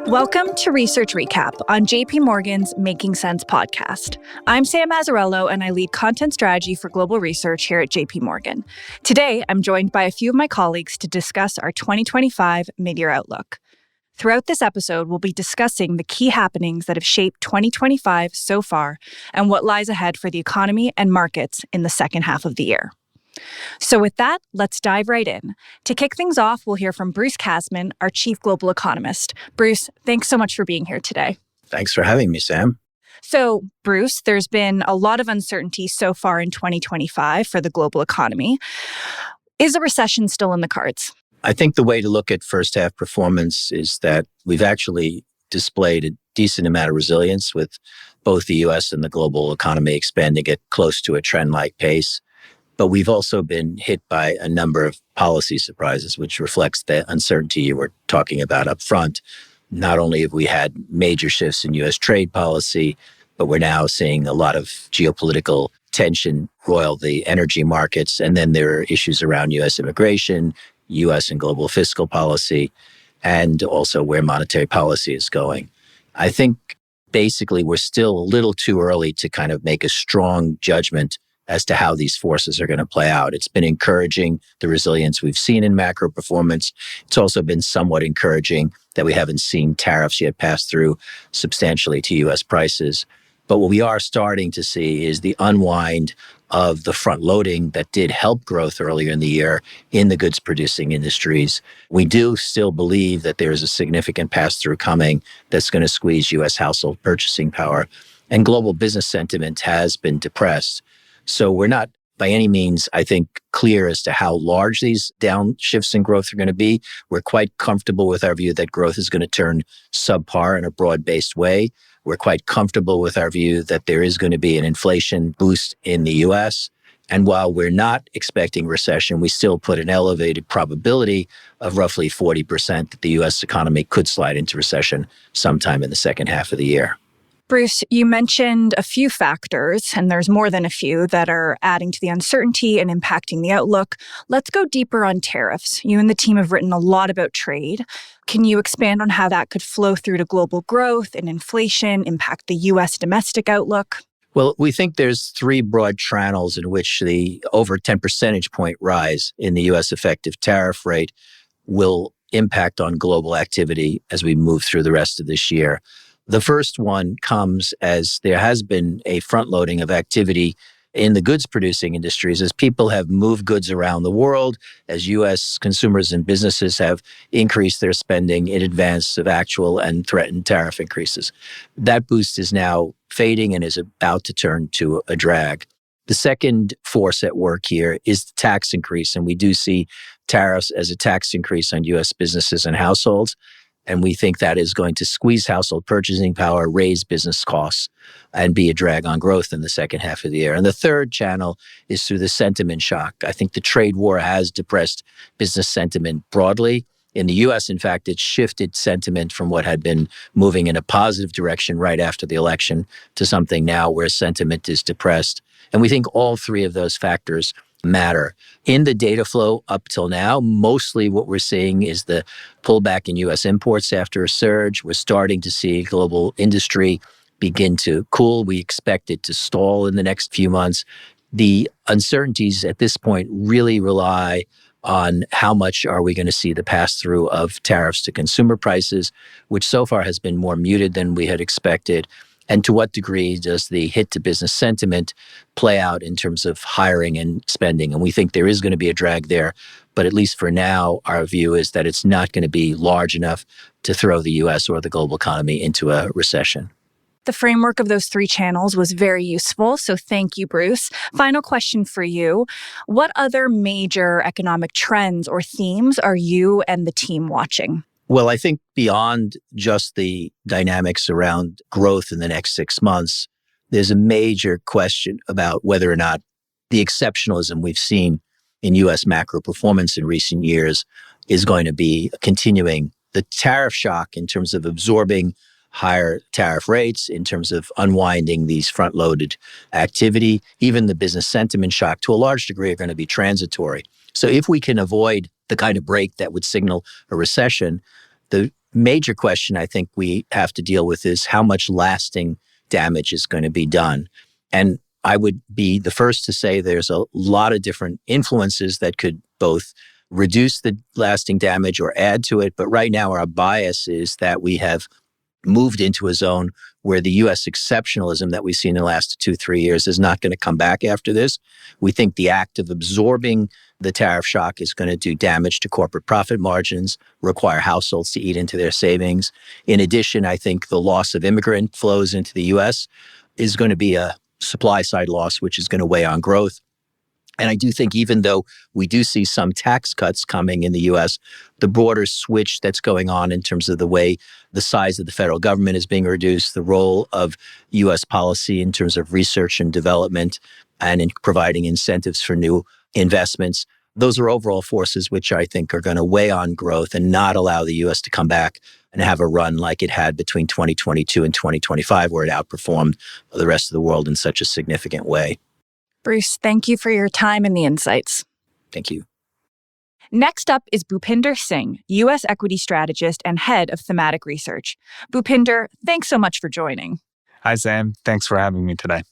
Welcome to Research Recap on JP Morgan's Making Sense podcast. I'm Sam Mazzarello, and I lead content strategy for global research here at JP Morgan. Today, I'm joined by a few of my colleagues to discuss our 2025 mid-year outlook. Throughout this episode, we'll be discussing the key happenings that have shaped 2025 so far and what lies ahead for the economy and markets in the second half of the year. So with that, let's dive right in. To kick things off, we'll hear from Bruce Kasman, our chief global economist. Bruce, thanks so much for being here today. Thanks for having me, Sam. So, Bruce, there's been a lot of uncertainty so far in 2025 for the global economy. Is a recession still in the cards? I think the way to look at first half performance is that we've actually displayed a decent amount of resilience with both the U.S. and the global economy expanding at close to a trend-like pace. But we've also been hit by a number of policy surprises, which reflects the uncertainty you were talking about up front. Not only have we had major shifts in U.S. trade policy, but we're now seeing a lot of geopolitical tension roil the energy markets. And then there are issues around U.S. immigration, U.S. and global fiscal policy, and also where monetary policy is going. I think basically we're still a little too early to kind of make a strong judgment as to how these forces are going to play out. It's been encouraging, the resilience we've seen in macro performance. It's also been somewhat encouraging that we haven't seen tariffs yet pass through substantially to U.S. prices. But what we are starting to see is the unwind of the front loading that did help growth earlier in the year in the goods producing industries. We do still believe that there is a significant pass-through coming that's going to squeeze U.S. household purchasing power. And global business sentiment has been depressed. So we're not by any means, I think, clear as to how large these downshifts in growth are going to be. We're quite comfortable with our view that growth is going to turn subpar in a broad-based way. We're quite comfortable with our view that there is going to be an inflation boost in the U.S. And while we're not expecting recession, we still put an elevated probability of roughly 40% that the U.S. economy could slide into recession sometime in the second half of the year. Bruce, you mentioned a few factors, and there's more than a few, that are adding to the uncertainty and impacting the outlook. Let's go deeper on tariffs. You and the team have written a lot about trade. Can you expand on how that could flow through to global growth and inflation, impact the U.S. domestic outlook? Well, we think there's three broad channels in which the over 10 percentage point rise in the U.S. effective tariff rate will impact on global activity as we move through the rest of this year. The first one comes as there has been a front-loading of activity in the goods-producing industries as people have moved goods around the world, as U.S. consumers and businesses have increased their spending in advance of actual and threatened tariff increases. That boost is now fading and is about to turn to a drag. The second force at work here is the tax increase, and we do see tariffs as a tax increase on U.S. businesses and households. And we think that is going to squeeze household purchasing power, raise business costs, and be a drag on growth in the second half of the year. And the third channel is through the sentiment shock. I think the trade war has depressed business sentiment broadly. In the U.S., in fact, it shifted sentiment from what had been moving in a positive direction right after the election to something now where sentiment is depressed. And we think all three of those factors matter. In the data flow up till now, mostly what we're seeing is the pullback in U.S. imports after a surge. We're starting to see global industry begin to cool. We expect it to stall in the next few months. The uncertainties at this point really rely on how much are we going to see the pass-through of tariffs to consumer prices, which so far has been more muted than we had expected. And to what degree does the hit to business sentiment play out in terms of hiring and spending? And we think there is going to be a drag there. But at least for now, our view is that it's not going to be large enough to throw the U.S. or the global economy into a recession. The framework of those three channels was very useful, so thank you, Bruce. Final question for you. What other major economic trends or themes are you and the team watching? Well, I think beyond just the dynamics around growth in the next 6 months, there's a major question about whether or not the exceptionalism we've seen in U.S. macro performance in recent years is going to be continuing. The tariff shock in terms of absorbing higher tariff rates, in terms of unwinding these front-loaded activity, even the business sentiment shock to a large degree are going to be transitory. So if we can avoid the kind of break that would signal a recession, the major question I think we have to deal with is how much lasting damage is going to be done. And I would be the first to say there's a lot of different influences that could both reduce the lasting damage or add to it. But right now, our bias is that we have moved into a zone where the U.S. exceptionalism that we've seen in the last 2-3 years is not going to come back after this. We think the act of absorbing the tariff shock is going to do damage to corporate profit margins, require households to eat into their savings. In addition, I think the loss of immigrant flows into the U.S. is going to be a supply side loss, which is going to weigh on growth. And I do think even though we do see some tax cuts coming in the U.S., the broader switch that's going on in terms of the way the size of the federal government is being reduced, the role of U.S. policy in terms of research and development and in providing incentives for new investments, those are overall forces which I think are going to weigh on growth and not allow the U.S. to come back and have a run like it had between 2022 and 2025, where it outperformed the rest of the world in such a significant way. Bruce, thank you for your time and the insights. Thank you. Next up is Bhupinder Singh, U.S. equity strategist and head of Thematic Research. Bhupinder, thanks so much for joining. Hi, Sam. Thanks for having me today.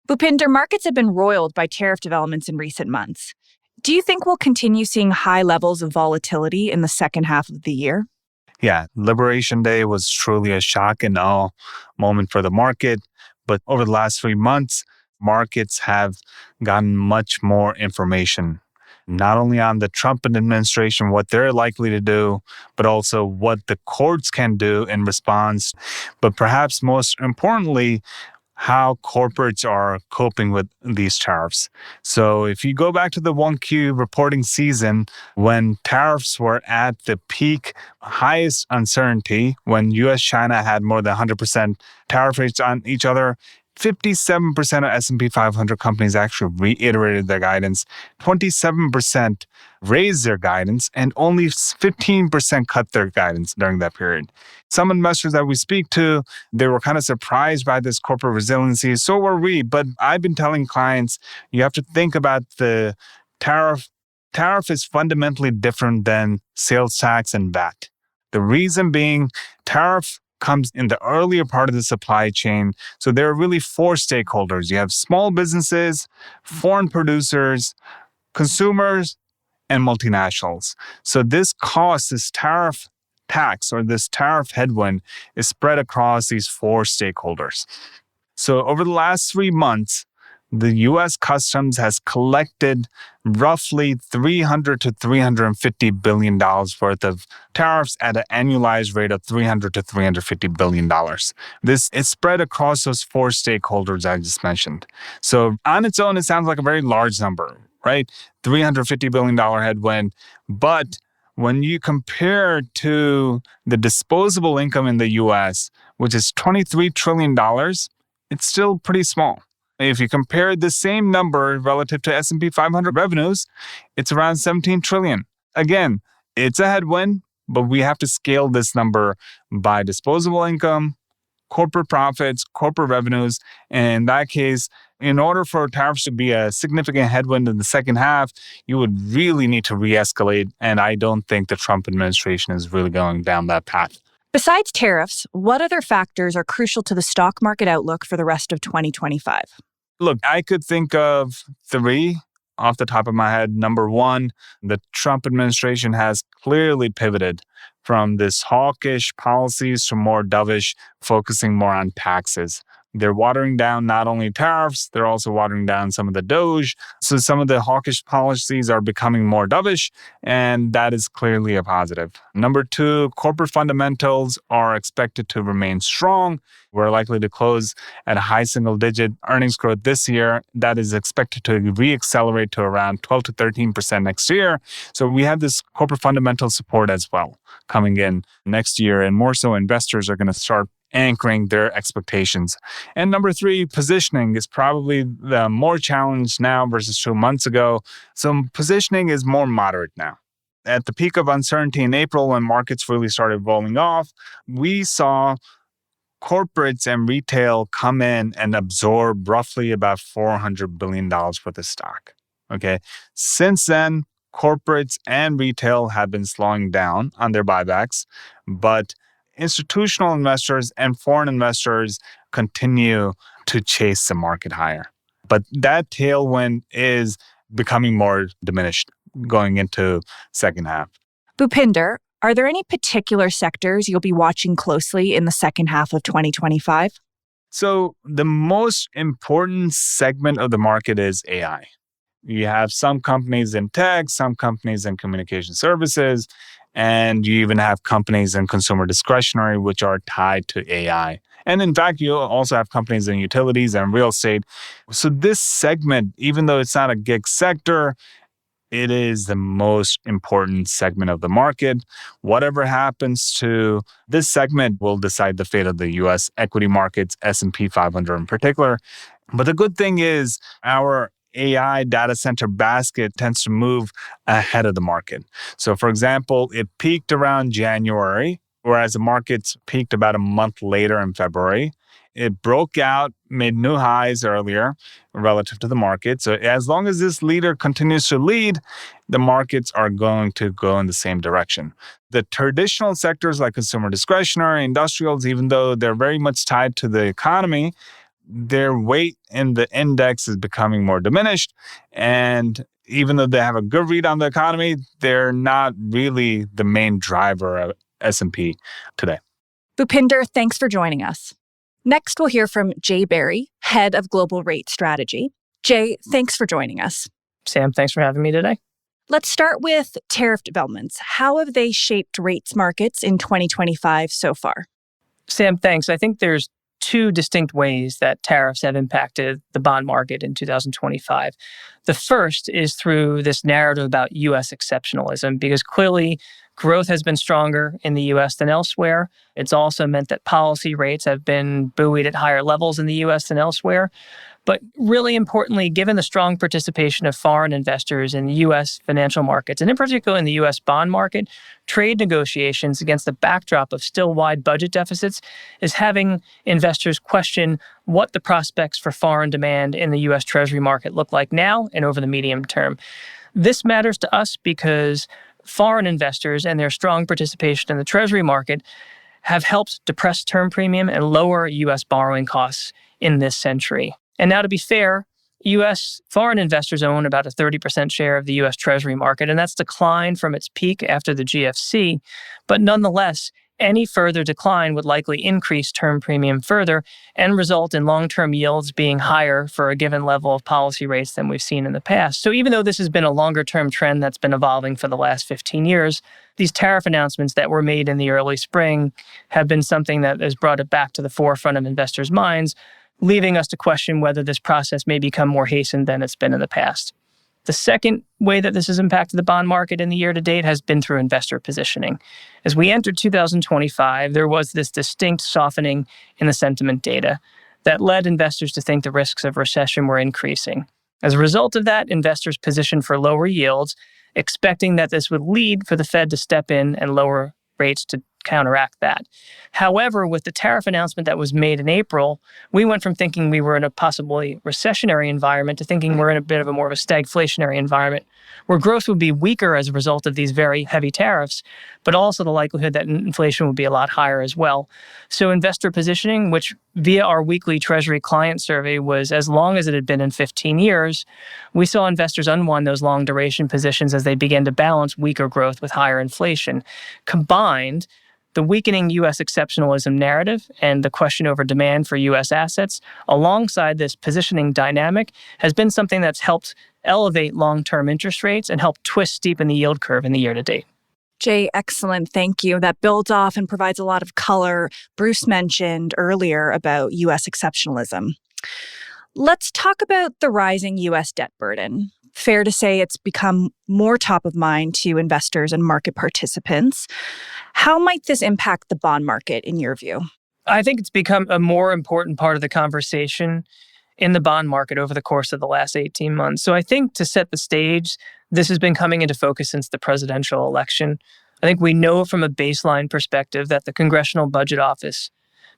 Bhupinder, markets have been roiled by tariff developments in recent months. Do you think we'll continue seeing high levels of volatility in the second half of the year? Yeah, Liberation Day was truly a shock and awe moment for the market. But over the last 3 months, markets have gotten much more information, not only on the Trump administration, what they're likely to do, but also what the courts can do in response. But perhaps most importantly, how corporates are coping with these tariffs. So if you go back to the 1Q reporting season, when tariffs were at the peak, highest uncertainty, when US-China had more than 100% tariff rates on each other, 57% of S&P 500 companies actually reiterated their guidance, 27% raised their guidance, and only 15% cut their guidance during that period. Some investors that we speak to, they were kind of surprised by this corporate resiliency. So were we. But I've been telling clients, you have to think about the tariff. Tariff is fundamentally different than sales tax and VAT. The reason being, tariff comes in the earlier part of the supply chain. So there are really 4 stakeholders. You have small businesses, foreign producers, consumers, and multinationals. So this cost, this tariff tax or this tariff headwind is spread across these 4 stakeholders. So over the last 3 months, the U.S. Customs has collected roughly $300 to $350 billion worth of tariffs at an annualized rate of $300 to $350 billion. This is spread across those 4 stakeholders I just mentioned. So on its own, it sounds like a very large number, right? $350 billion headwind. But when you compare to the disposable income in the U.S., which is $23 trillion, it's still pretty small. If you compare the same number relative to S&P 500 revenues, it's around 17 trillion. Again, it's a headwind, but we have to scale this number by disposable income, corporate profits, corporate revenues. And in that case, in order for tariffs to be a significant headwind in the second half, you would really need to re-escalate. And I don't think the Trump administration is really going down that path. Besides tariffs, what other factors are crucial to the stock market outlook for the rest of 2025? Look, I could think of 3 off the top of my head. Number 1, the Trump administration has clearly pivoted from this hawkish policies to more dovish, focusing more on taxes. They're watering down not only tariffs, they're also watering down some of the DOGE. So some of the hawkish policies are becoming more dovish, and that is clearly a positive. Number 2, corporate fundamentals are expected to remain strong. We're likely to close at a high single-digit earnings growth this year. That is expected to re-accelerate to around 12 to 13% next year. So we have this corporate fundamental support as well coming in next year, and more so investors are going to start anchoring their expectations. And number 3, positioning is probably the more challenged now versus 2 months ago. So positioning is more moderate now. At the peak of uncertainty in April, when markets really started rolling off, we saw corporates and retail come in and absorb roughly about $400 billion worth of stock. Okay. Since then, corporates and retail have been slowing down on their buybacks, but institutional investors and foreign investors continue to chase the market higher. But that tailwind is becoming more diminished going into second half. Bhupinder, are there any particular sectors you'll be watching closely in the second half of 2025? So the most important segment of the market is AI. You have some companies in tech, some companies in communication services, and you even have companies in consumer discretionary, which are tied to AI. And in fact, you also have companies in utilities and real estate. So this segment, even though it's not a gig sector, it is the most important segment of the market. Whatever happens to this segment will decide the fate of the U.S. equity markets, S&P 500 in particular. But the good thing is our AI data center basket tends to move ahead of the market. So for example, it peaked around January, whereas the markets peaked about a month later in February. It broke out, made new highs earlier relative to the market. So as long as this leader continues to lead, the markets are going to go in the same direction. The traditional sectors like consumer discretionary, industrials, even though they're very much tied to the economy, their weight in the index is becoming more diminished. And even though they have a good read on the economy, they're not really the main driver of S&P today. Bhupinder, thanks for joining us. Next, we'll hear from Jay Barry, head of global rate strategy. Jay, thanks for joining us. Sam, thanks for having me today. Let's start with tariff developments. How have they shaped rates markets in 2025 so far? Sam, thanks. I think there's two distinct ways that tariffs have impacted the bond market in 2025. The first is through this narrative about U.S. exceptionalism, because clearly growth has been stronger in the U.S. than elsewhere. It's also meant that policy rates have been buoyed at higher levels in the U.S. than elsewhere. But really importantly, given the strong participation of foreign investors in the U.S. financial markets, and in particular in the U.S. bond market, trade negotiations against the backdrop of still wide budget deficits is having investors question what the prospects for foreign demand in the U.S. Treasury market look like now and over the medium term. This matters to us because foreign investors and their strong participation in the Treasury market have helped depress term premium and lower U.S. borrowing costs in this century. And now, to be fair, U.S. foreign investors own about a 30% share of the U.S. Treasury market, and that's declined from its peak after the GFC. But nonetheless, any further decline would likely increase term premium further and result in long-term yields being higher for a given level of policy rates than we've seen in the past. So even though this has been a longer-term trend that's been evolving for the last 15 years, these tariff announcements that were made in the early spring have been something that has brought it back to the forefront of investors' minds, leaving us to question whether this process may become more hastened than it's been in the past. The second way that this has impacted the bond market in the year to date has been through investor positioning. As we entered 2025, there was this distinct softening in the sentiment data that led investors to think the risks of recession were increasing. As a result of that, investors positioned for lower yields, expecting that this would lead for the Fed to step in and lower rates to counteract that. However, with the tariff announcement that was made in April, we went from thinking we were in a possibly recessionary environment to thinking we're in a bit of a more of a stagflationary environment, where growth would be weaker as a result of these very heavy tariffs, but also the likelihood that inflation would be a lot higher as well. So investor positioning, which via our weekly Treasury client survey was as long as it had been in 15 years, we saw investors unwind those long duration positions as they began to balance weaker growth with higher inflation. Combined, the weakening U.S. exceptionalism narrative and the question over demand for U.S. assets, alongside this positioning dynamic, has been something that's helped elevate long-term interest rates and help steepen the yield curve in the year to date. Jay, excellent. Thank you. That builds off and provides a lot of color. Bruce mentioned earlier about U.S. exceptionalism. Let's talk about the rising U.S. debt burden. Fair to say it's become more top of mind to investors and market participants. How might this impact the bond market in your view? I think it's become a more important part of the conversation in the bond market over the course of the last 18 months. So I think to set the stage, this has been coming into focus since the presidential election. I think we know from a baseline perspective that the Congressional Budget Office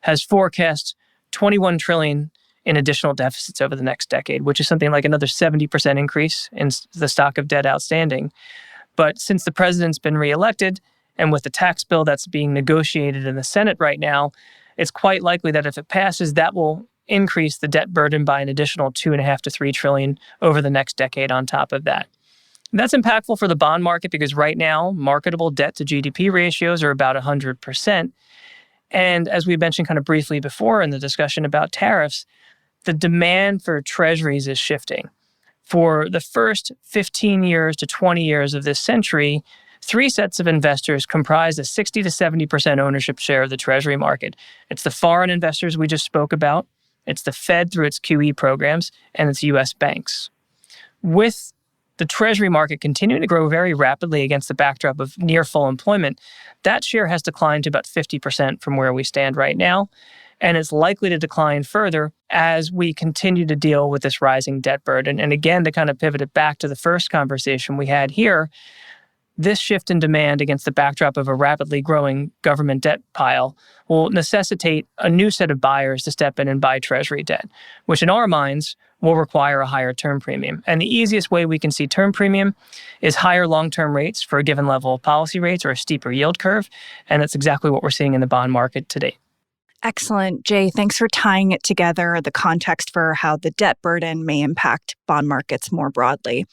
has forecast $21 trillion in additional deficits over the next decade, which is something like another 70% increase in the stock of debt outstanding. But since the president's been reelected, And with the tax bill that's being negotiated in the Senate right now, it's quite likely that if it passes, that will increase the debt burden by an additional $2.5 to $3 trillion over the next decade on top of that. And that's impactful for the bond market because right now, marketable debt to GDP ratios are about 100%. And as we mentioned kind of briefly before in the discussion about tariffs, the demand for treasuries is shifting. For the first 15 years to 20 years of this century, three sets of investors comprise a 60 to 70% ownership share of the treasury market. It's the foreign investors we just spoke about, it's the Fed through its QE programs, and it's U.S. banks. With the treasury market continuing to grow very rapidly against the backdrop of near full employment, that share has declined to about 50% from where we stand right now, and it's likely to decline further as we continue to deal with this rising debt burden. And again, to kind of pivot it back to the first conversation we had here, this shift in demand against the backdrop of a rapidly growing government debt pile will necessitate a new set of buyers to step in and buy treasury debt, which in our minds will require a higher term premium. And the easiest way we can see term premium is higher long-term rates for a given level of policy rates or a steeper yield curve. And that's exactly what we're seeing in the bond market today. Excellent. Jay, thanks for tying it together, the context for how the debt burden may impact bond markets more broadly.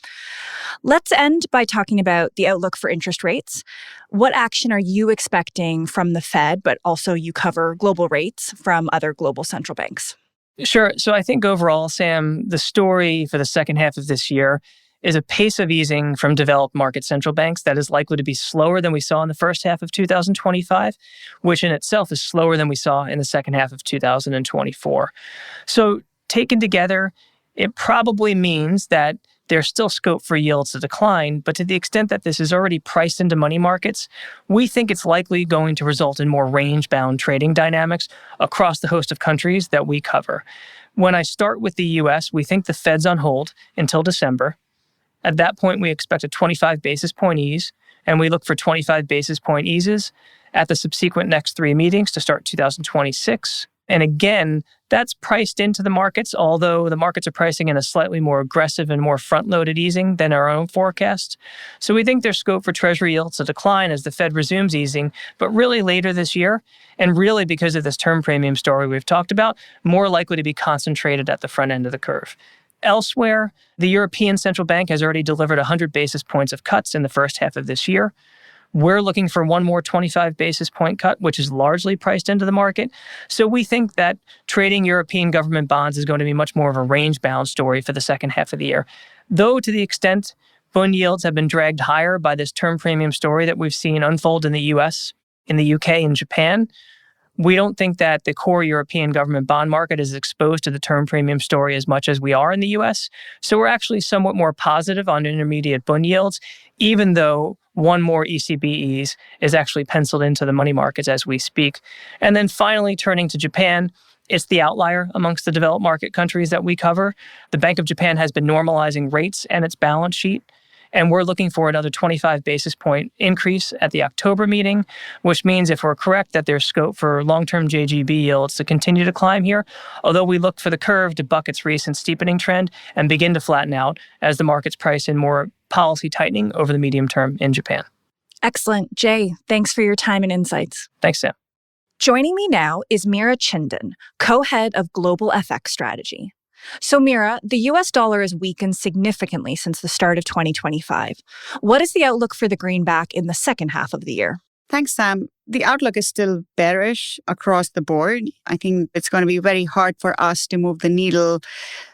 Let's end by talking about the outlook for interest rates. What action are you expecting from the Fed, but also you cover global rates from other global central banks? Sure. So I think overall, Sam, the story for the second half of this year is a pace of easing from developed market central banks that is likely to be slower than we saw in the first half of 2025, which in itself is slower than we saw in the second half of 2024. So taken together, it probably means that there's still scope for yields to decline, but to the extent that this is already priced into money markets, we think it's likely going to result in more range-bound trading dynamics across the host of countries that we cover. When I start with the U.S., we think the Fed's on hold until December. At that point, we expect a 25 basis point ease, and we look for 25 basis point eases at the subsequent next three meetings to start 2026. And again, that's priced into the markets, although the markets are pricing in a slightly more aggressive and more front-loaded easing than our own forecast. So we think there's scope for Treasury yields to decline as the Fed resumes easing, but really later this year, and really because of this term premium story we've talked about, more likely to be concentrated at the front end of the curve. Elsewhere, the European Central Bank has already delivered 100 basis points of cuts in the first half of this year. We're looking for one more 25 basis point cut, which is largely priced into the market. So we think that trading European government bonds is going to be much more of a range-bound story for the second half of the year. Though to the extent bond yields have been dragged higher by this term premium story that we've seen unfold in the US, in the UK, and Japan, we don't think that the core European government bond market is exposed to the term premium story as much as we are in the US. So we're actually somewhat more positive on intermediate bond yields, even though one more ECB ease is actually penciled into the money markets as we speak. And then finally, turning to Japan, it's the outlier amongst the developed market countries that we cover. The Bank of Japan has been normalizing rates and its balance sheet. And we're looking for another 25 basis point increase at the October meeting, which means if we're correct that there's scope for long-term JGB yields to continue to climb here, although we look for the curve to buck its recent steepening trend and begin to flatten out as the markets price in more policy tightening over the medium term in Japan. Excellent. Jay, thanks for your time and insights. Thanks, Sam. Joining me now is Meera Chandan, co-head of Global FX Strategy. So Meera, the US dollar has weakened significantly since the start of 2025. What is the outlook for the greenback in the second half of the year? Thanks, Sam. The outlook is still bearish across the board. I think it's going to be very hard for us to move the needle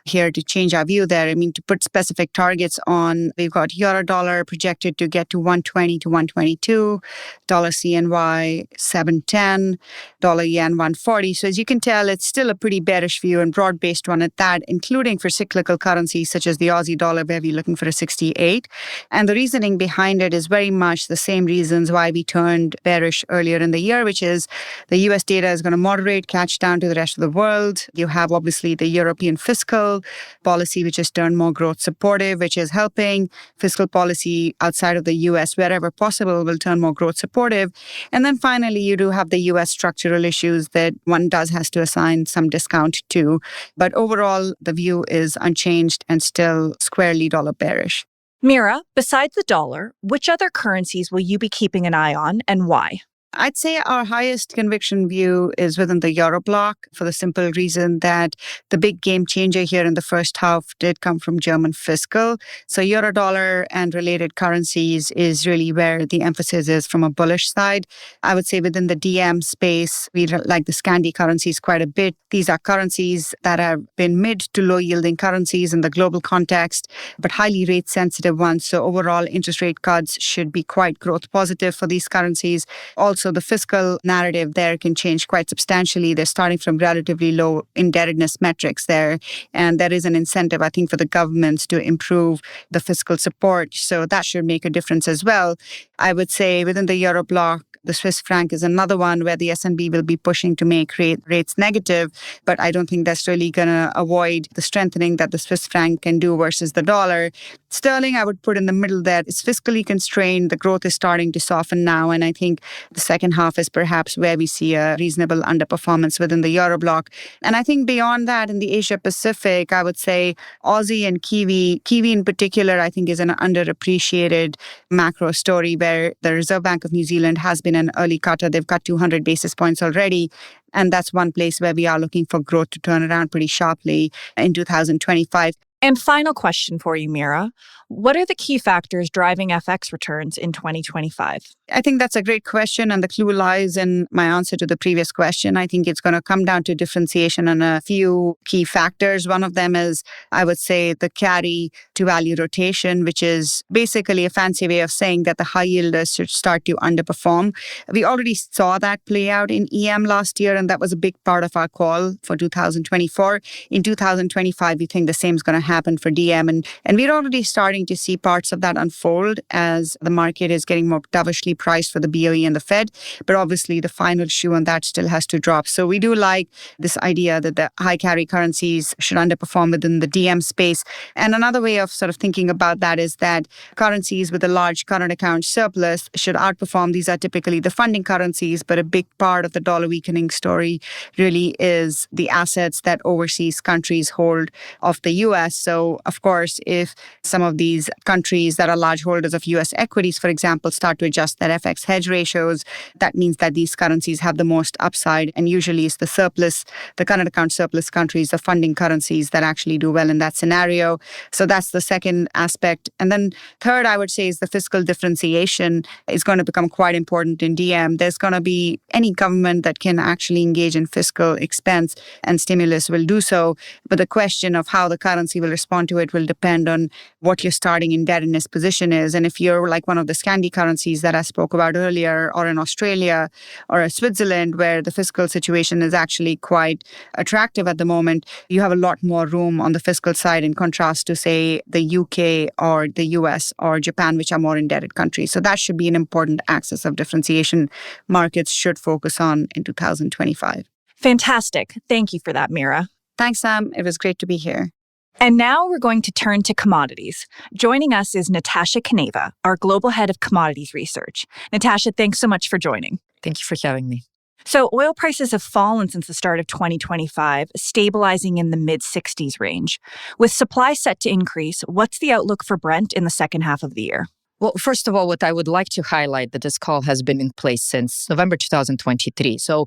here to change our view there. I mean, to put specific targets on, we've got euro dollar projected to get to 120 to 122, dollar CNY 710, dollar yen 140. So as you can tell, it's still a pretty bearish view and broad-based one at that, including for cyclical currencies such as the Aussie dollar, where we're looking for a 68. And the reasoning behind it is very much the same reasons why we turned bearish earlier in the year, which is the US data is going to moderate, catch down to the rest of the world. You have obviously the European fiscal policy, which has turned more growth supportive, which is helping. Fiscal policy outside of the US, wherever possible, will turn more growth supportive. And then finally, you do have the US structural issues that one has to assign some discount to. But overall, the view is unchanged and still squarely dollar bearish. Meera, besides the dollar, which other currencies will you be keeping an eye on and why? I'd say our highest conviction view is within the Euro bloc for the simple reason that the big game changer here in the first half did come from German fiscal. So euro dollar and related currencies is really where the emphasis is from a bullish side. I would say within the DM space, we like the Scandi currencies quite a bit. These are currencies that have been mid to low yielding currencies in the global context, but highly rate sensitive ones. So overall interest rate cuts should be quite growth positive for these currencies. Also, the fiscal narrative there can change quite substantially. They're starting from relatively low indebtedness metrics there. And there is an incentive, I think, for the governments to improve the fiscal support. So that should make a difference as well. I would say within the Euro bloc, the Swiss franc is another one where the SNB will be pushing to make rates negative, but I don't think that's really going to avoid the strengthening that the Swiss franc can do versus the dollar. Sterling, I would put in the middle there. It's fiscally constrained. The growth is starting to soften now, and I think the second half is perhaps where we see a reasonable underperformance within the Euro bloc. And I think beyond that, in the Asia Pacific, I would say Aussie and Kiwi in particular, I think is an underappreciated macro story where the Reserve Bank of New Zealand has been an early cutter. They've cut 200 basis points already. And that's one place where we are looking for growth to turn around pretty sharply in 2025. And final question for you, Meera. What are the key factors driving FX returns in 2025? I think that's a great question. And the clue lies in my answer to the previous question. I think it's going to come down to differentiation and a few key factors. One of them is, I would say, the carry to value rotation, which is basically a fancy way of saying that the high yielders should start to underperform. We already saw that play out in EM last year, and that was a big part of our call for 2024. In 2025, we think the same is going to happen for DM. And we're already starting to see parts of that unfold as the market is getting more dovishly priced for the BOE and the Fed. But obviously, the final shoe on that still has to drop. So we do like this idea that the high carry currencies should underperform within the DM space. And another way of sort of thinking about that is that currencies with a large current account surplus should outperform. These are typically the funding currencies, but a big part of the dollar weakening story really is the assets that overseas countries hold of the US. So, of course, if some of these countries that are large holders of US equities, for example, start to adjust their FX hedge ratios, that means that these currencies have the most upside. And usually it's the surplus, the current account surplus countries, the funding currencies that actually do well in that scenario. So that's the second aspect. And then third, I would say, is the fiscal differentiation is going to become quite important in DM. There's going to be any government that can actually engage in fiscal expense and stimulus will do so. But the question of how the currency will respond to it will depend on what your starting indebtedness position is. And if you're like one of the Scandi currencies that I spoke about earlier, or in Australia or in Switzerland, where the fiscal situation is actually quite attractive at the moment, you have a lot more room on the fiscal side in contrast to, say, the UK or the US or Japan, which are more indebted countries. So that should be an important axis of differentiation markets should focus on in 2025. Fantastic. Thank you for that, Meera. Thanks, Sam. It was great to be here. And now we're going to turn to commodities. Joining us is Natasha Kaneva, our global head of commodities research. Natasha, thanks so much for joining. Thank you for having me. So oil prices have fallen since the start of 2025, stabilizing in the mid-60s range. With supply set to increase, what's the outlook for Brent in the second half of the year? Well, first of all, what I would like to highlight that this call has been in place since November 2023. So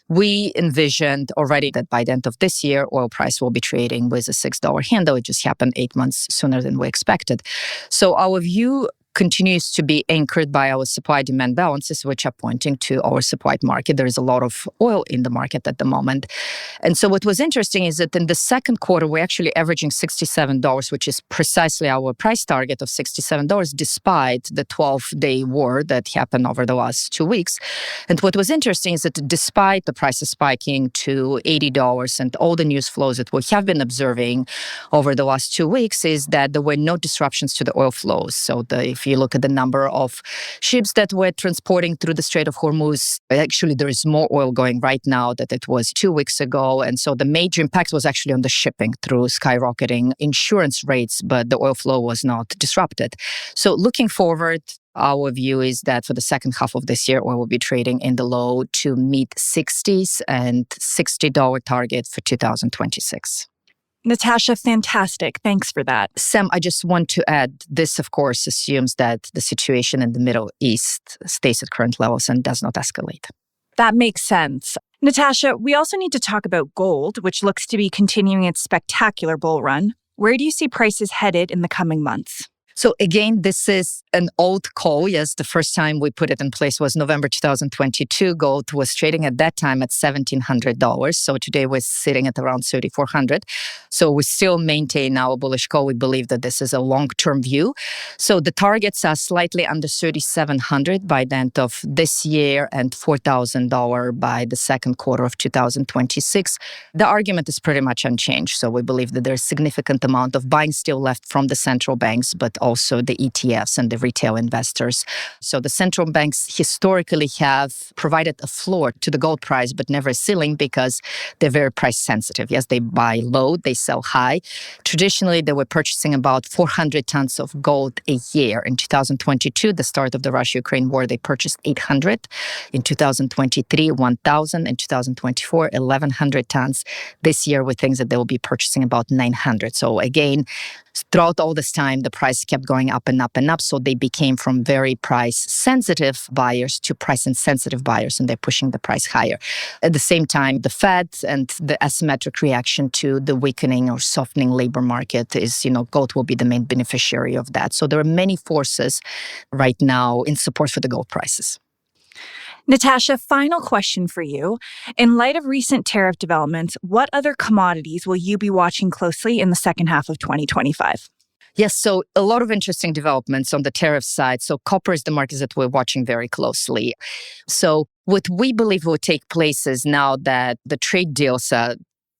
we envisioned already that by the end of this year, oil price will be trading with a $6 handle. It just happened 8 months sooner than we expected. So our view continues to be anchored by our supply-demand balances, which are pointing to our supplied market. There is a lot of oil in the market at the moment. And so what was interesting is that in the second quarter, we're actually averaging $67, which is precisely our price target of $67, despite the 12-day war that happened over the last 2 weeks. And what was interesting is that despite the prices spiking to $80 and all the news flows that we have been observing over the last 2 weeks, is that there were no disruptions to the oil flows. So if you look at the number of ships that were transporting through the Strait of Hormuz, actually there is more oil going right now than it was 2 weeks ago. And so the major impact was actually on the shipping through skyrocketing insurance rates, but the oil flow was not disrupted. So looking forward, our view is that for the second half of this year, oil will be trading in the low to mid 60s and $60 target for 2026. Natasha, fantastic. Thanks for that. Sam, I just want to add, this, of course, assumes that the situation in the Middle East stays at current levels and does not escalate. That makes sense. Natasha, we also need to talk about gold, which looks to be continuing its spectacular bull run. Where do you see prices headed in the coming months? So again, this is an old call. Yes, the first time we put it in place was November 2022. Gold was trading at that time at $1,700. So today we're sitting at around $3,400. So we still maintain our bullish call. We believe that this is a long-term view. So the targets are slightly under $3,700 by the end of this year and $4,000 by the second quarter of 2026. The argument is pretty much unchanged. So we believe that there's a significant amount of buying still left from the central banks, but also the ETFs and the retail investors. So the central banks historically have provided a floor to the gold price, but never a ceiling because they're very price sensitive. Yes, they buy low, they sell high. Traditionally, they were purchasing about 400 tons of gold a year. In 2022, the start of the Russia-Ukraine war, they purchased 800. In 2023, 1,000. In 2024, 1,100 tons. This year, we think that they will be purchasing about 900. So again, throughout all this time, the price kept going up and up and up. So they became from very price-sensitive buyers to price-insensitive buyers, and they're pushing the price higher. At the same time, the Fed and the asymmetric reaction to the weakening or softening labor market is, gold will be the main beneficiary of that. So there are many forces right now in support for the gold prices. Natasha, final question for you. In light of recent tariff developments, what other commodities will you be watching closely in the second half of 2025? Yes, so a lot of interesting developments on the tariff side. So copper is the market that we're watching very closely. So what we believe will take place is now that the trade deals are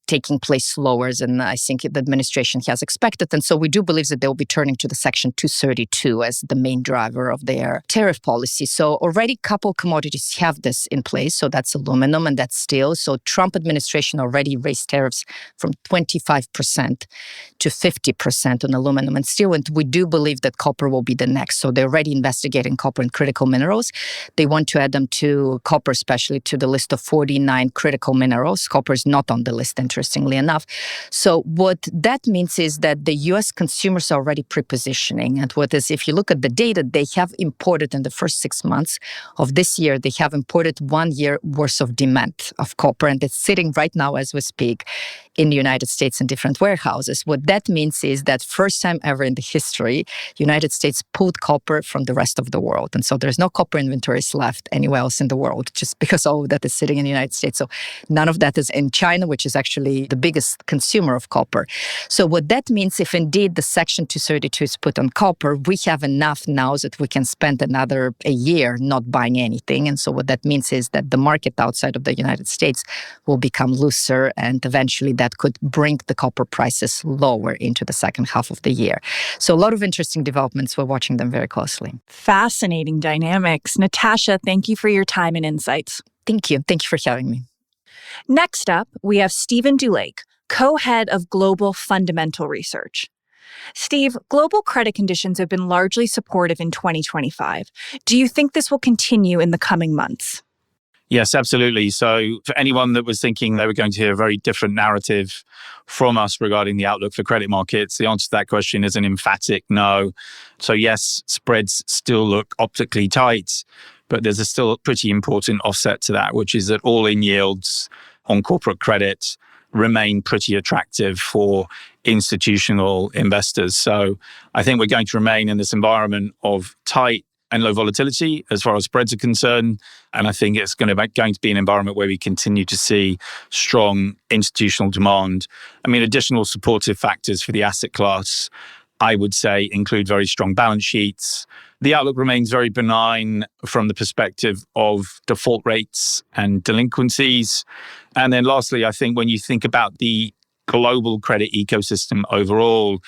taking place slower than I think the administration has expected. And so we do believe that they will be turning to the Section 232 as the main driver of their tariff policy. So already a couple commodities have this in place. So that's aluminum and that's steel. So Trump administration already raised tariffs from 25% to 50% on aluminum and steel. And we do believe that copper will be the next. So they're already investigating copper and critical minerals. They want to add them to copper, especially to the list of 49 critical minerals. Copper is not on the list, interestingly enough. So what that means is that the U.S. consumers are already prepositioning. And what is, if you look at the data, they have imported in the first 6 months of this year, they have imported 1 year worth of demand of copper. And it's sitting right now as we speak in the United States in different warehouses. What that means is that first time ever in the history, United States pulled copper from the rest of the world. And so there's no copper inventories left anywhere else in the world, just because all of that is sitting in the United States. So none of that is in China, which is actually the biggest consumer of copper. So what that means, if indeed the Section 232 is put on copper, we have enough now that we can spend another a year not buying anything. And so what that means is that the market outside of the United States will become looser, and eventually that could bring the copper prices lower into the second half of the year. So a lot of interesting developments. We're watching them very closely. Fascinating dynamics. Natasha, thank you for your time and insights. Thank you. Thank you for having me. Next up, we have Stephen Dulake, co-head of Global Fundamental Research. Steve, global credit conditions have been largely supportive in 2025. Do you think this will continue in the coming months? Yes, absolutely. So for anyone that was thinking they were going to hear a very different narrative from us regarding the outlook for credit markets, the answer to that question is an emphatic no. So yes, spreads still look optically tight, but there's a still pretty important offset to that, which is that all-in yields on corporate credit remain pretty attractive for institutional investors. So I think we're going to remain in this environment of tight and low volatility as far as spreads are concerned. And I think it's going to be an environment where we continue to see strong institutional demand. I mean, additional supportive factors for the asset class, I would say, include very strong balance sheets. The outlook remains very benign from the perspective of default rates and delinquencies. And then lastly, I think when you think about the global credit ecosystem overall,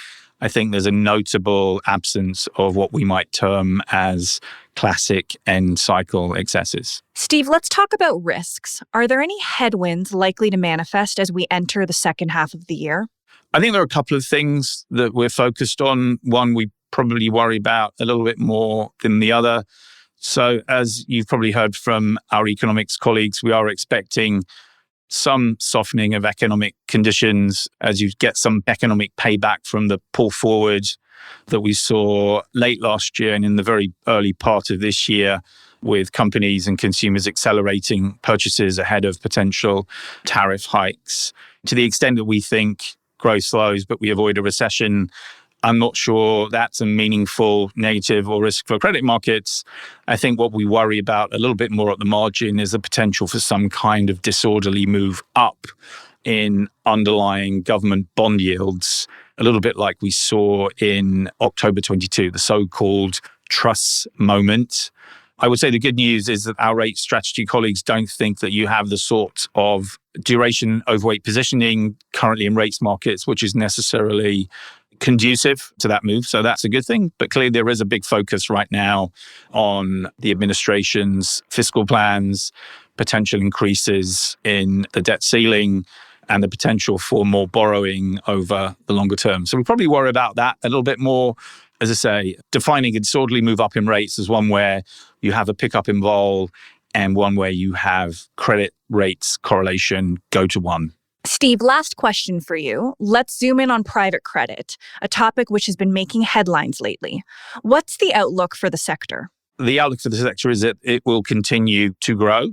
I think there's a notable absence of what we might term as classic end cycle excesses. Steve, let's talk about risks. Are there any headwinds likely to manifest as we enter the second half of the year? I think there are a couple of things that we're focused on. One, we probably worry about a little bit more than the other. So as you've probably heard from our economics colleagues, we are expecting some softening of economic conditions as you get some economic payback from the pull forward that we saw late last year and in the very early part of this year, with companies and consumers accelerating purchases ahead of potential tariff hikes. To the extent that we think growth slows, but we avoid a recession, I'm not sure that's a meaningful negative or risk for credit markets. I think what we worry about a little bit more at the margin is the potential for some kind of disorderly move up in underlying government bond yields, a little bit like we saw in October 22, the so-called Truss moment. I would say the good news is that our rate strategy colleagues don't think that you have the sort of duration overweight positioning currently in rates markets, which is necessarily conducive to that move. So that's a good thing. But clearly there is a big focus right now on the administration's fiscal plans, potential increases in the debt ceiling, and the potential for more borrowing over the longer term. So we probably worry about that a little bit more. As I say, defining a disorderly move up in rates as one where you have a pickup in vol and one where you have credit rates correlation go to one. Steve, last question for you. Let's zoom in on private credit, a topic which has been making headlines lately. What's the outlook for the sector? The outlook for the sector is that it will continue to grow.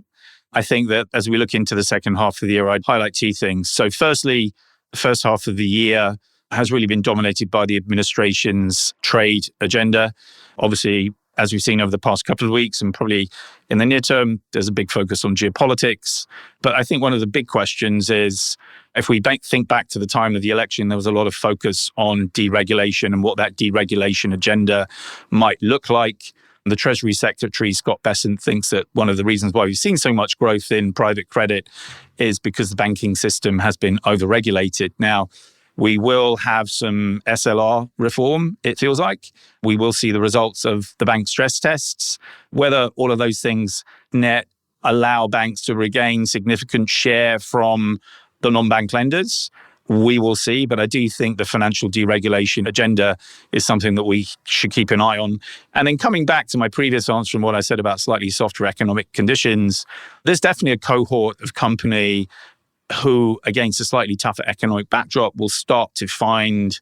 I think that as we look into the second half of the year, I'd highlight two things. So firstly, the first half of the year has really been dominated by the administration's trade agenda. Obviously, as we've seen over the past couple of weeks and probably in the near term, there's a big focus on geopolitics. But I think one of the big questions is, if we think back to the time of the election, there was a lot of focus on deregulation and what that deregulation agenda might look like. The Treasury Secretary, Scott Bessent, thinks that one of the reasons why we've seen so much growth in private credit is because the banking system has been overregulated. Now, we will have some SLR reform, it feels like. We will see the results of the bank stress tests. Whether all of those things net allow banks to regain significant share from the non-bank lenders, we will see. But I do think the financial deregulation agenda is something that we should keep an eye on. And then coming back to my previous answer and what I said about slightly softer economic conditions, there's definitely a cohort of company who, against a slightly tougher economic backdrop, will start to find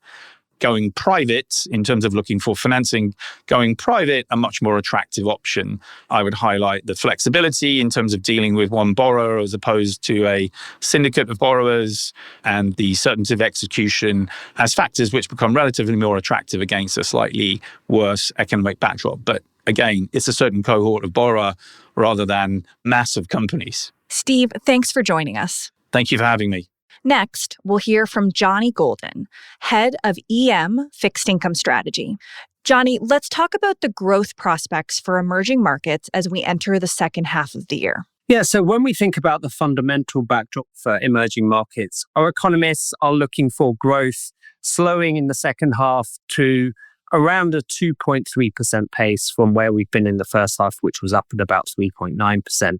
going private in terms of looking for financing, going private a much more attractive option. I would highlight the flexibility in terms of dealing with one borrower as opposed to a syndicate of borrowers, and the certainty of execution as factors which become relatively more attractive against a slightly worse economic backdrop. But again, it's a certain cohort of borrower rather than massive companies. Steve, thanks for joining us. Thank you for having me. Next, we'll hear from Johnny Goulden, head of EM Fixed Income Strategy. Johnny, let's talk about the growth prospects for emerging markets as we enter the second half of the year. Yeah, so when we think about the fundamental backdrop for emerging markets, our economists are looking for growth slowing in the second half to around a 2.3% pace from where we've been in the first half, which was up at about 3.9%.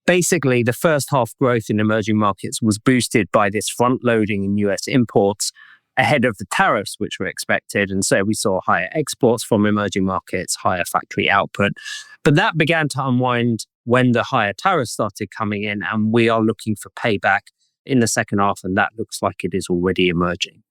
Basically, the first half growth in emerging markets was boosted by this front loading in US imports ahead of the tariffs, which were expected. And so we saw higher exports from emerging markets, higher factory output. But that began to unwind when the higher tariffs started coming in, and we are looking for payback in the second half, and that looks like it is already emerging.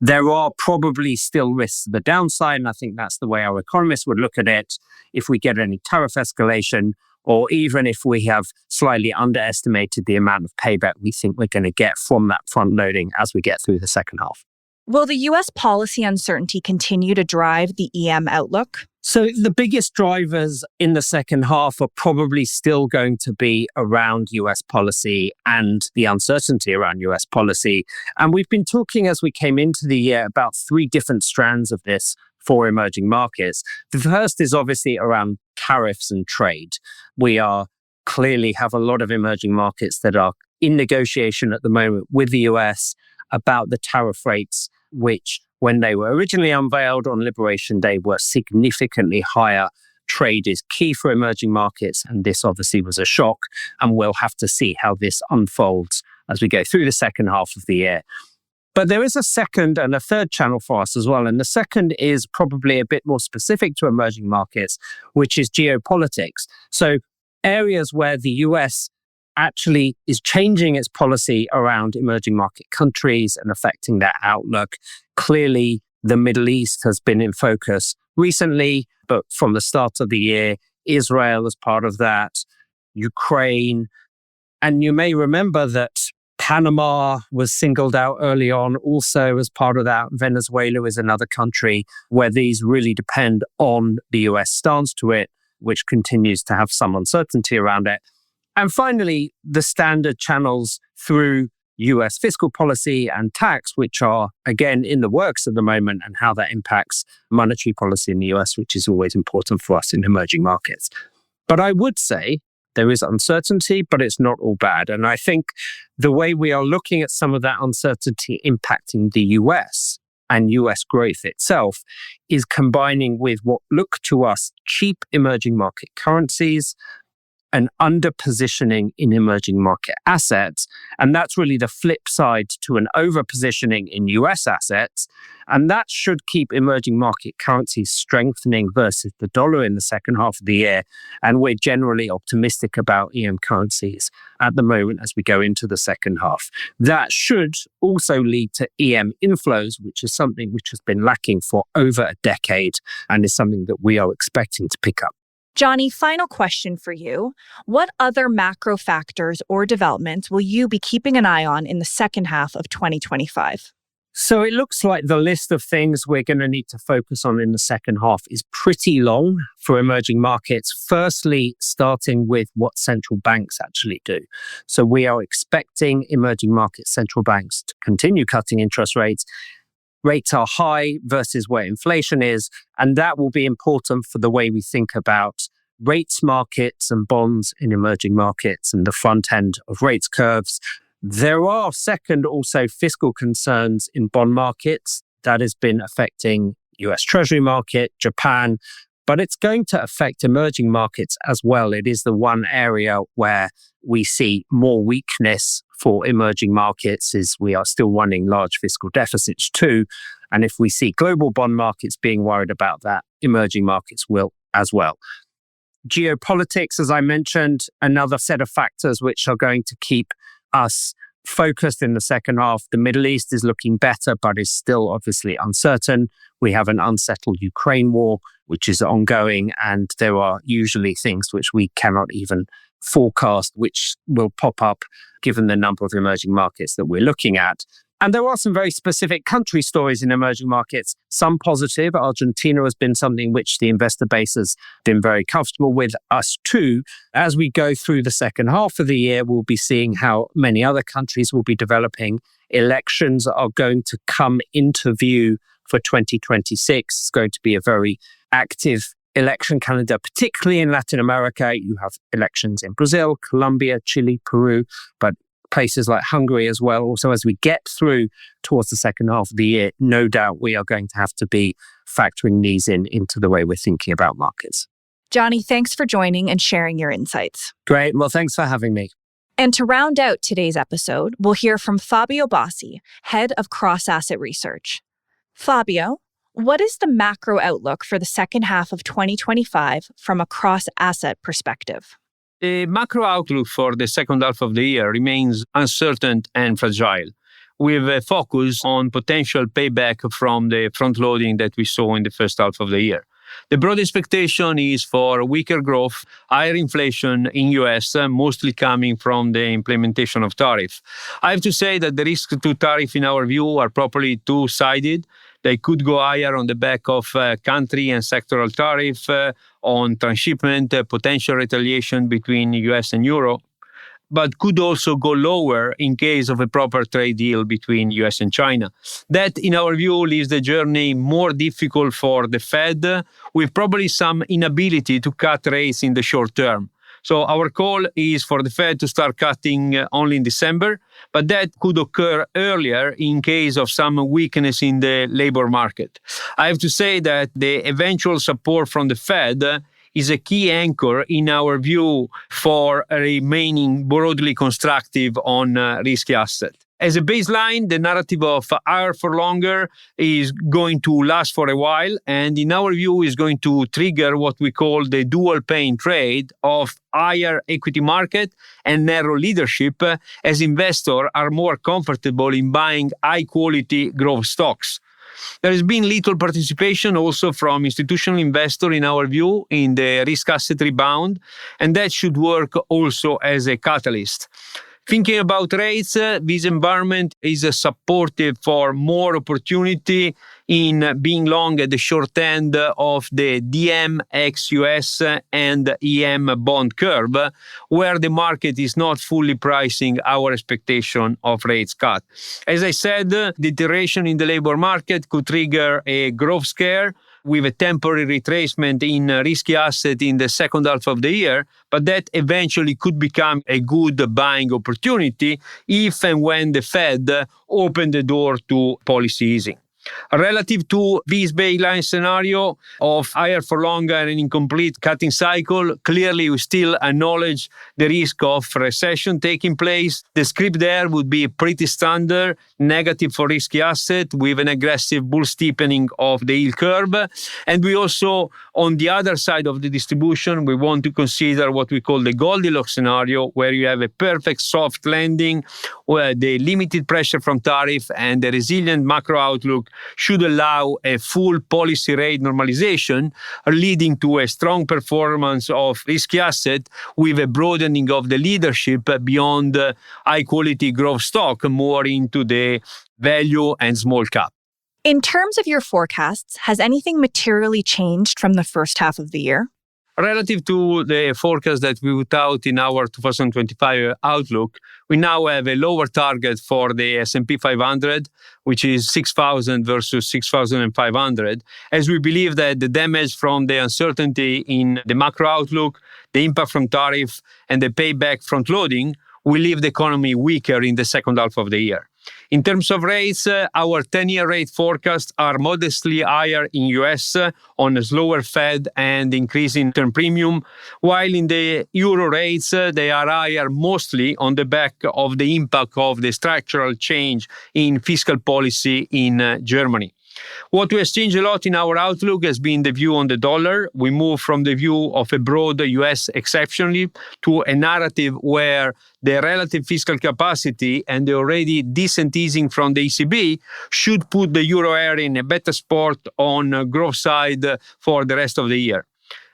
There are probably still risks to the downside, and I think that's the way our economists would look at it. If we get any tariff escalation, or even if we have slightly underestimated the amount of payback we think we're going to get from that front loading as we get through the second half. Will the U.S. policy uncertainty continue to drive the EM outlook? So the biggest drivers in the second half are probably still going to be around US policy and the uncertainty around US policy. And we've been talking as we came into the year about three different strands of this for emerging markets. The first is obviously around tariffs and trade. We are clearly have a lot of emerging markets that are in negotiation at the moment with the US about the tariff rates, which when they were originally unveiled on Liberation Day were significantly higher. Trade is key for emerging markets, and this obviously was a shock, and we'll have to see how this unfolds as we go through the second half of the year. But there is a second and a third channel for us as well. And the second is probably a bit more specific to emerging markets, which is geopolitics. So areas where the US actually is changing its policy around emerging market countries and affecting their outlook. Clearly, the Middle East has been in focus recently, but from the start of the year, Israel is part of that, Ukraine. And you may remember that Panama was singled out early on also as part of that. Venezuela is another country where these really depend on the US stance to it, which continues to have some uncertainty around it. And finally, the standard channels through US fiscal policy and tax, which are, again, in the works at the moment, and how that impacts monetary policy in the US, which is always important for us in emerging markets. But I would say there is uncertainty, but it's not all bad. And I think the way we are looking at some of that uncertainty impacting the US and US growth itself is combining with what look to us cheap emerging market currencies, an under-positioning in emerging market assets. And that's really the flip side to an over-positioning in US assets. And that should keep emerging market currencies strengthening versus the dollar in the second half of the year. And we're generally optimistic about EM currencies at the moment as we go into the second half. That should also lead to EM inflows, which is something which has been lacking for over a decade and is something that we are expecting to pick up. Johnny, final question for you. What other macro factors or developments will you be keeping an eye on in the second half of 2025? So it looks like the list of things we're going to need to focus on in the second half is pretty long for emerging markets. Firstly, starting with what central banks actually do. So we are expecting emerging market central banks to continue cutting interest rates. Rates are high versus where inflation is, and that will be important for the way we think about rates markets and bonds in emerging markets and the front end of rates curves. There are, second, also fiscal concerns in bond markets. That has been affecting US Treasury market, Japan, but it's going to affect emerging markets as well. It is the one area where we see more weakness for emerging markets is we are still running large fiscal deficits too. And if we see global bond markets being worried about that, emerging markets will as well. Geopolitics, as I mentioned, another set of factors which are going to keep us focused in the second half. The Middle East is looking better, but is still obviously uncertain. We have an unsettled Ukraine war, which is ongoing, and there are usually things which we cannot even forecast, which will pop up given the number of emerging markets that we're looking at. And there are some very specific country stories in emerging markets, some positive. Argentina has been something which the investor base has been very comfortable with, us too. As we go through the second half of the year, we'll be seeing how many other countries will be developing. Elections are going to come into view for 2026. It's going to be a very active election calendar, particularly in Latin America. You have elections in Brazil, Colombia, Chile, Peru, but places like Hungary as well. Also, as we get through towards the second half of the year, no doubt we are going to have to be factoring these into the way we're thinking about markets. Johnny, thanks for joining and sharing your insights. Great. Well, thanks for having me. And to round out today's episode, we'll hear from Fabio Bassi, head of cross-asset research. Fabio, what is the macro outlook for the second half of 2025 from a cross-asset perspective? The macro outlook for the second half of the year remains uncertain and fragile, with a focus on potential payback from the front-loading that we saw in the first half of the year. The broad expectation is for weaker growth, higher inflation in US, mostly coming from the implementation of tariff. I have to say that the risks to tariff, in our view, are properly two-sided. They could go higher on the back of country and sectoral tariff, on transshipment, potential retaliation between US and Euro, but could also go lower in case of a proper trade deal between US and China. That, in our view, leaves the journey more difficult for the Fed, with probably some inability to cut rates in the short term. So our call is for the Fed to start cutting only in December, but that could occur earlier in case of some weakness in the labor market. I have to say that the eventual support from the Fed is a key anchor in our view for remaining broadly constructive on risky assets. As a baseline, the narrative of higher for longer is going to last for a while, and in our view is going to trigger what we call the dual pain trade of higher equity market and narrow leadership, as investors are more comfortable in buying high-quality growth stocks. There has been little participation also from institutional investors, in our view, in the risk asset rebound, and that should work also as a catalyst. Thinking about rates, this environment is supportive for more opportunity in being long at the short end of the DM ex-US and EM bond curve, where the market is not fully pricing our expectation of rates cut. As I said, deterioration in the labor market could trigger a growth scare with a temporary retracement in risky asset in the second half of the year, but that eventually could become a good buying opportunity if and when the Fed opened the door to policy easing. Relative to this baseline scenario of higher for longer and incomplete cutting cycle, clearly we still acknowledge the risk of recession taking place. The script there would be pretty standard, negative for risky asset with an aggressive bull steepening of the yield curve. And we also, on the other side of the distribution, we want to consider what we call the Goldilocks scenario, where you have a perfect soft landing, where the limited pressure from tariff and the resilient macro outlook should allow a full policy rate normalization, leading to a strong performance of risky asset with a broadening of the leadership beyond high-quality growth stock, more into the value and small cap. In terms of your forecasts, has anything materially changed from the first half of the year? Relative to the forecast that we put out in our 2025 outlook, we now have a lower target for the S&P 500, which is 6,000 versus 6,500, as we believe that the damage from the uncertainty in the macro outlook, the impact from tariff, and the payback front-loading will leave the economy weaker in the second half of the year. In terms of rates, our 10-year rate forecasts are modestly higher in US on a slower Fed and increasing term premium, while in the euro rates, they are higher mostly on the back of the impact of the structural change in fiscal policy in Germany. What has changed a lot in our outlook has been the view on the dollar. We moved from the view of a broad US exceptionally to a narrative where the relative fiscal capacity and the already decent easing from the ECB should put the euro area in a better spot on growth side for the rest of the year.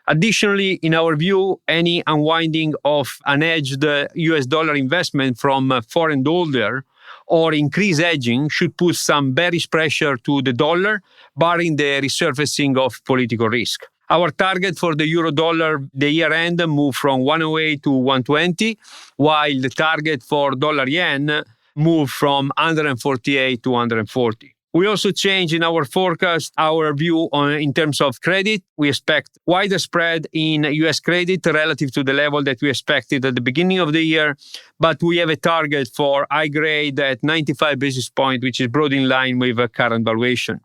Additionally, in our view, any unwinding of unhedged US dollar investment from foreign dollar or increased hedging should put some bearish pressure to the dollar, barring the resurfacing of political risk. Our target for the euro-dollar, the year-end, moved from 108 to 120, while the target for dollar-yen moved from 148 to 140. We also changed in our forecast our view in terms of credit. We expect wider spread in US credit relative to the level that we expected at the beginning of the year, but we have a target for high grade at 95 basis points, which is broadly in line with current valuation.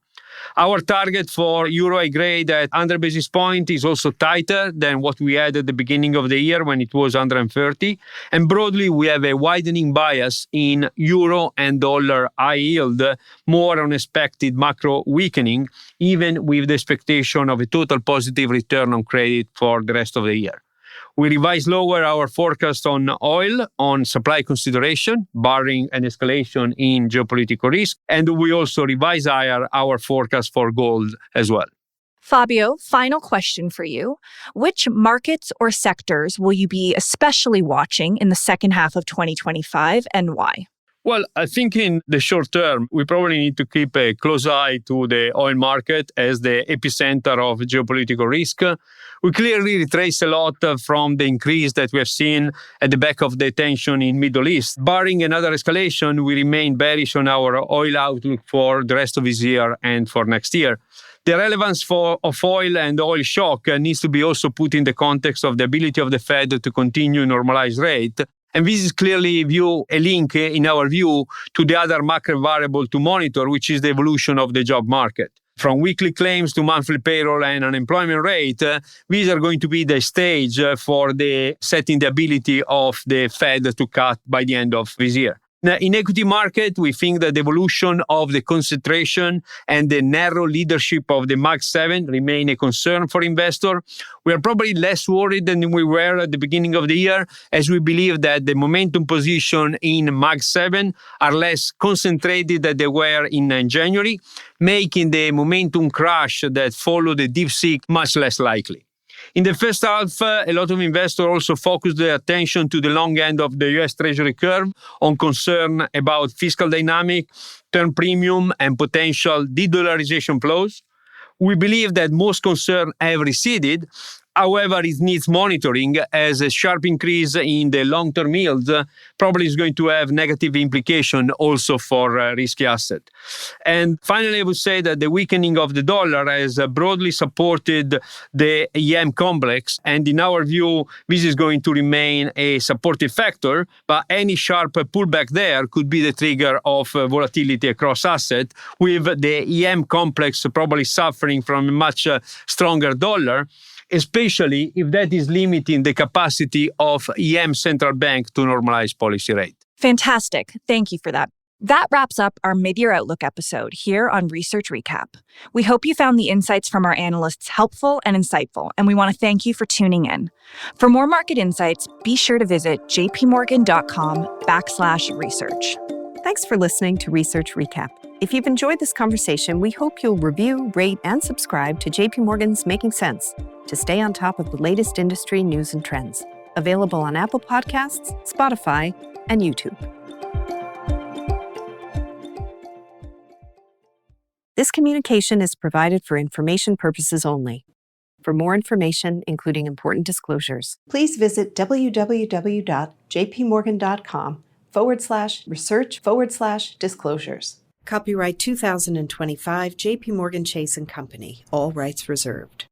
Our target for euro high grade at 100 basis points is also tighter than what we had at the beginning of the year when it was 130. And broadly, we have a widening bias in euro and dollar high yield, more on expected macro weakening, even with the expectation of a total positive return on credit for the rest of the year. We revised lower our forecast on oil on supply consideration, barring an escalation in geopolitical risk. And we also revised higher our forecast for gold as well. Fabio, final question for you. Which markets or sectors will you be especially watching in the second half of 2025 and why? Well, I think in the short term, we probably need to keep a close eye to the oil market as the epicenter of geopolitical risk. We clearly retrace a lot from the increase that we have seen at the back of the tension in Middle East. Barring another escalation, we remain bearish on our oil outlook for the rest of this year and for next year. The relevance of oil and oil shock needs to be also put in the context of the ability of the Fed to continue normalized rate. And this is clearly a link, in our view, to the other macro variable to monitor, which is the evolution of the job market. From weekly claims to monthly payroll and unemployment rate, these are going to be the stage for setting the ability of the Fed to cut by the end of this year. In equity market, we think that the evolution of the concentration and the narrow leadership of the Mag 7 remain a concern for investors. We are probably less worried than we were at the beginning of the year, as we believe that the momentum position in Mag 7 are less concentrated than they were in January, making the momentum crash that followed the DeepSeek much less likely. In the first half, a lot of investors also focused their attention to the long end of the US Treasury curve on concern about fiscal dynamic, term premium, and potential de-dollarization flows. We believe that most concerns have receded. However, it needs monitoring, as a sharp increase in the long-term yields probably is going to have negative implication also for risky assets. And finally, I would say that the weakening of the dollar has broadly supported the EM complex. And in our view, this is going to remain a supportive factor, but any sharp pullback there could be the trigger of volatility across assets, with the EM complex probably suffering from a much stronger dollar, especially if that is limiting the capacity of EM central bank to normalize policy rate. Fantastic. Thank you for that. That wraps up our mid-year outlook episode here on Research Recap. We hope you found the insights from our analysts helpful and insightful, and we want to thank you for tuning in. For more market insights, be sure to visit jpmorgan.com/research. Thanks for listening to Research Recap. If you've enjoyed this conversation, we hope you'll review, rate, and subscribe to JP Morgan's Making Sense to stay on top of the latest industry news and trends. Available on Apple Podcasts, Spotify, and YouTube. This communication is provided for information purposes only. For more information, including important disclosures, please visit www.jpmorgan.com/research/disclosures. Copyright 2025 JP Morgan Chase & Company. All rights reserved.